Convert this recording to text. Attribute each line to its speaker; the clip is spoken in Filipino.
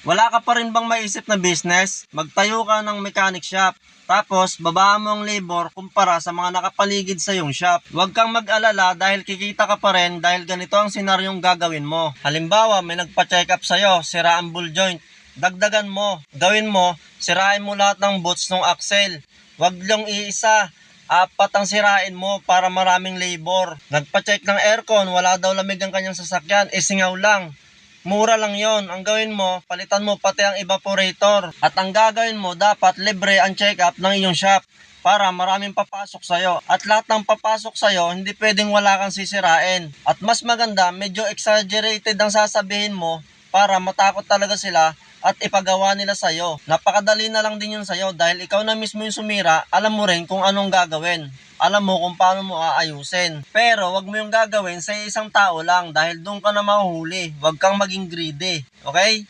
Speaker 1: Wala ka pa rin bang maisip na business? Magtayo ka ng mechanic shop. Tapos, babaan mo ang labor kumpara sa mga nakapaligid sa iyong shop. Huwag kang mag-alala dahil kikita ka pa rin dahil ganito ang senaryong gagawin mo. Halimbawa, may nagpa-check up sa'yo, sira ang ball joint. Dagdagan mo. Gawin mo, sirain mo lahat ng boots ng axle. Huwag lang iisa. 4 ang sirain mo para maraming labor. Nagpa-check ng aircon, wala daw lamig ang kanyang sasakyan, singaw lang. Mura lang yon. Ang gawin mo, palitan mo pati ang evaporator. At ang gagawin mo, dapat libre ang check-up ng iyong shop para maraming papasok sa'yo. At lahat ng papasok sa'yo, hindi pwedeng wala kang sisirain. At mas maganda, medyo exaggerated ang sasabihin mo para matakot talaga sila at ipagawa nila sa'yo. Napakadali na lang din yun sa'yo dahil ikaw na mismo yung sumira, alam mo rin kung anong gagawin. Alam mo kung paano mo aayusin. Pero wag mo yung gagawin sa isang tao lang dahil doon ka na mahuhuli. Wag kang maging greedy. Okay?